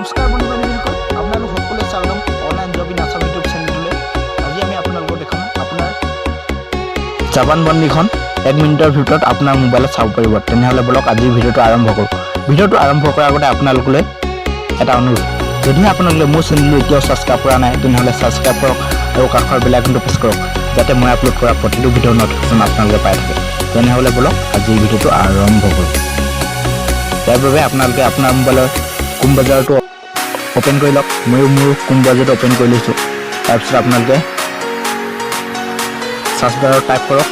নমস্কাৰ বন্ধু বান্ধৱীসকল, আপোনালোক সকলোৱে স্বাগতম online job in Assam YouTube চেনেললৈ। আজি আমি আপোনালোকক দেখাম আপোনাৰ জবানবন্দীখন 1 মিনিটৰ ভিতৰত আপোনাৰ মোবাইলত চাব পাৰিব। তেনেহ'লে বলক আজিৰ ভিডিঅ'টো আৰম্ভ কৰোঁ। ভিডিঅ'টো আৰম্ভ কৰাৰ আগতে আপোনালোকলৈ এটা অনুৰোধ, যদি আপোনালোকে মোৰ চেনেলটো এতিয়াও ছাবস্ক্ৰাইব কৰা নাই তেনেহ'লে ছাবস্ক্ৰাইব কৰক আৰু কাষৰ বেল আইকনটো প্ৰেছ কৰক, যাতে মই আপলোড কৰা প্ৰতিটো ভিডিঅ'ৰ নটিফিকেশ্যন আপোনালোকে পাই থাকে। তেনেহ'লে বলক আজিৰ ভিডিঅ'টো আৰম্ভ কৰোঁ। ইয়াৰ বাবে আপোনালোকে আপোনাৰ মোবাইলৰ কোম ব্ৰাউজাৰটো ওপেন কৰি লওক। ময়ো মোৰ কোম ব্ৰাউজাৰটো ওপেন কৰি লৈছোঁ। তাৰপিছত আপোনালোকে সাৰ্চ বাৰত টাইপ কৰক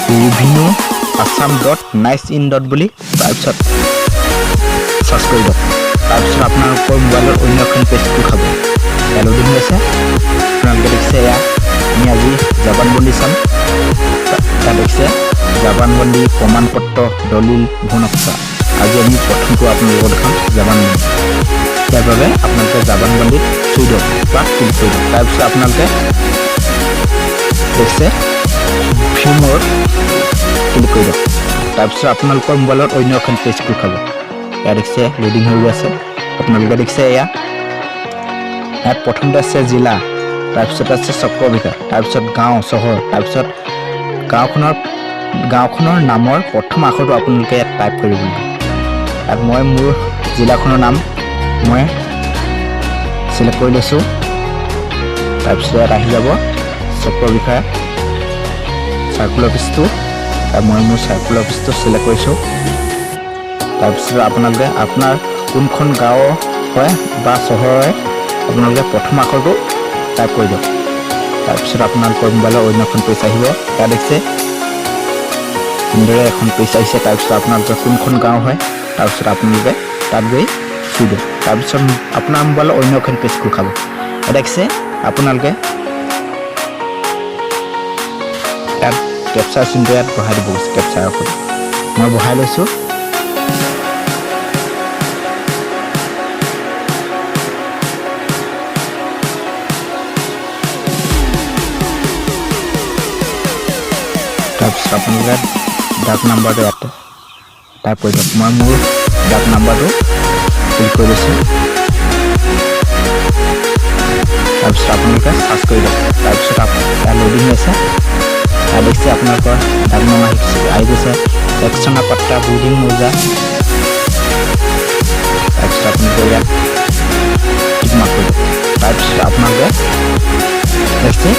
revenue.assam.nicein. বুলি, তাৰপিছত সাৰ্চ কৰি লওক। তাৰপিছত আপোনালোকৰ মোবাইলৰ অন্য এখন পেজ খোল খাব। ইয়াত লোডিং হৈছে, আপোনালোকে দেখিছে এয়া আমি আজি জবানবন্দী চাম। ইয়াত দেখিছে জবানবন্দী প্ৰমাণপত্ৰ দলিল ভুনক্সা। আজি আমি প্ৰথমটো আপোনালোকৰ দেখাম জবানবন্দী। ইয়াৰ বাবে আপোনালোকে জবানবন্দীত চুই দিয়ক বা ক্লিক কৰি দিয়ক। তাৰপিছত আপোনালোকে দেখিছে ভিউ মোৰত ক্লিক কৰি দিয়ক। তাৰপিছত আপোনালোকৰ মোবাইলত অন্য এখন পেজ খোল খাব। ইয়াত দেখিছে লোডিং হৈ আছে। আপোনালোকে দেখিছে ইয়াত প্ৰথমতে আছে জিলা, তাৰপিছত আছে চক্ৰবিঘা, তাৰপিছত গাঁও চহৰ, তাৰপিছত গাঁওখনৰ নামৰ প্ৰথম আখৰটো আপোনালোকে ইয়াত টাইপ কৰিব লাগিব। ইয়াত মই মোৰ জিলাখনৰ নাম মই চিলেক্ট কৰি লৈছোঁ। তাৰপিছত ইয়াত আহি যাব চক্ৰবিঘা চাৰ্কুল অফিচটো। মই মোৰ চাৰ্কুল অফিচটো চিলেক্ট কৰিছোঁ। তাৰপিছত আপোনালোকে আপোনাৰ কোনখন গাঁও হয় বা চহৰ হয় আপোনালোকে প্ৰথম আখৰটো টাইপ কৰি দিয়ক। তাৰপিছত আপোনালোকৰ মোবাইলৰ অন্য এখন পেজ আহিব। ইয়াত দেখিছে এনেদৰে এখন পেজ আহিছে। তাৰপিছত আপোনালোকে কোনখন গাঁও হয় তাৰপিছত আপোনালোকে তাত গৈ চুই দিয়ক। তাৰপিছত আপোনাৰ মোবাইলৰ অন্য এখন পেজ খোল খাব। ইয়াত দেখিছে আপোনালোকে ইয়াত কেপচাৰ চিনটো ইয়াত বহাই দিব। কেপচাৰ ঔষধ মই বহাই লৈছোঁ। তাৰপিছত আপোনালোকে ডাক নাম্বাৰটো ইয়াত টাইপ কৰি দিয়ক। মই মোৰ ডাক নাম্বাৰটো ক্লিক কৰি লৈছোঁ। তাৰপিছত আপোনালোকে চাৰ্চ কৰি দিয়ক। তাৰপিছত ইয়াত লোডিং হৈছে। ইয়াত দেখিছে আপোনালোকৰ ডাক নাম আহি গৈছে একচনা পাত্ৰা বুডিং মৌজা। তাৰপিছত আপোনালোকে ইয়াত টিক মাৰ্ক কৰি দিয়ক। তাৰপিছত আপোনালোকে দেখিছে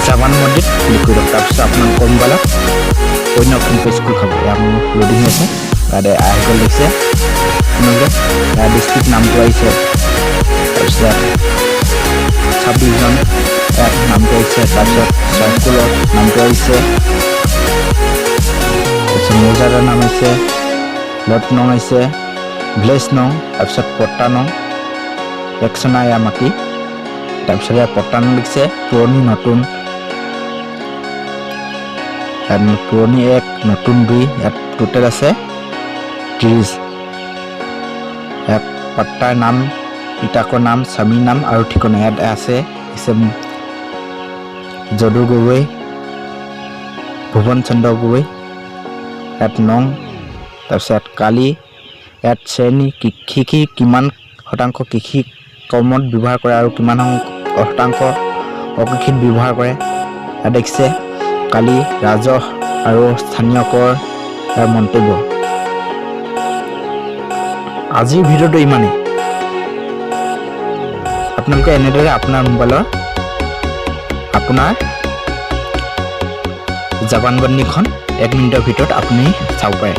জবানবন্দীত ক্লিক কৰি দিয়ক। তাৰপিছত আপোনালোকৰ মোবাইলত অন্য এখন পেজ খোল খাব। ইয়াত মোৰ লোডিং হৈছে। ইয়াত আহি গ'ল দেখিছে আপোনালোকে ইয়াত ডিষ্ট্ৰিক্ট নামটো আহিছে। তাৰপিছত ইয়াত 26জন ইয়াত নামটো আহিছে। তাৰপিছত চাৰ্কুলৰ নামটো আহিছে। তাৰপিছত মৌজাদাৰ নাম আহিছে, লট নং আহিছে, ভিলেজ নং, তাৰপিছত পট্টা নং, একচনা ইয়াৰ মাটি। তাৰপিছত ইয়াত পট্টা নং লিখিছে পুৰণি নতুন, পুৰণি 1 নতুন 2। ইয়াত টোটেল আছে 30। ইয়াত পাট্টাৰ নাম, পিতাকৰ নাম, স্বামীৰ নাম আৰু ঠিকনা ইয়াত আছে যদু গগৈ, ভুৱন চন্দ্ৰ গগৈ। ইয়াত নং, তাৰপিছত ইয়াত কালি, ইয়াত শ্ৰেণী কৃষি কিমান শতাংশ কৃষি কৰ্মত ব্যৱহাৰ কৰে আৰু কিমান শতাংশ অকৃষিত ব্যৱহাৰ কৰে। ইয়াত দেখিছে কালি ৰাজহ আৰু স্থানীয় কৰ ইয়াৰ মন্তব্য। আজিৰ ভিডিঅ'টো ইমানেই। আপোনালোকে এনেদৰে আপোনাৰ মোবাইলৰ আপোনাৰ জবানবন্দীখন 1 মিনিটৰ ভিতৰত আপুনি চাব পাৰে।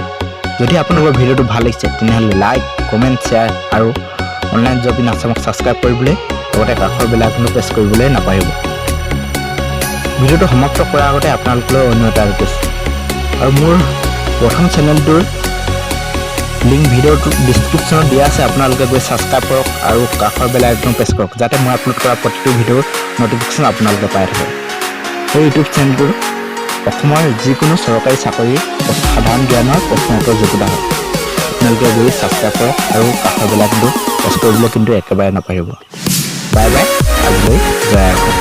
যদি আপোনালোকৰ ভিডিঅ'টো ভাল লাগিছে তেনেহ'লে লাইক, কমেণ্ট, শ্বেয়াৰ আৰু অনলাইন জব ইন আছামক ছাবস্ক্ৰাইব কৰিবলৈ লগতে কাষৰ বেল আইকনটো প্ৰেছ কৰিবলৈ নাপাহৰিব। ভিডিঅ'টো সমাপ্ত কৰাৰ আগতে আপোনালোকলৈ অন্য এটা ৰিকুৱেষ্ট, আৰু মোৰ প্ৰথম চেনেলটোৰ লিংক ভিডিঅ'টোৰ ডিছক্ৰিপশ্যনত দিয়া আছে। আপোনালোকে গৈ ছাবস্ক্ৰাইব কৰক আৰু কাষৰ বেল আইকন প্ৰেছ কৰক, যাতে মই আপলোড কৰা প্ৰতিটো ভিডিঅ'ৰ নটিফিকেশ্যন আপোনালোকে পাই থাকে। এই ইউটিউব চেনেলটোৰ অসমৰ যিকোনো চৰকাৰী চাকৰি সাধাৰণ জ্ঞানৰ প্ৰশ্ন উত্তৰ যোগ্যতা হয়। আপোনালোকে গৈ ছাবস্ক্ৰাইব কৰক আৰু কাষৰ বেল আইকনটো প্ৰেছ কৰিবলৈ কিন্তু একেবাৰে নাপাহৰিব। বাই বাই, আজিলৈ জয় অসম।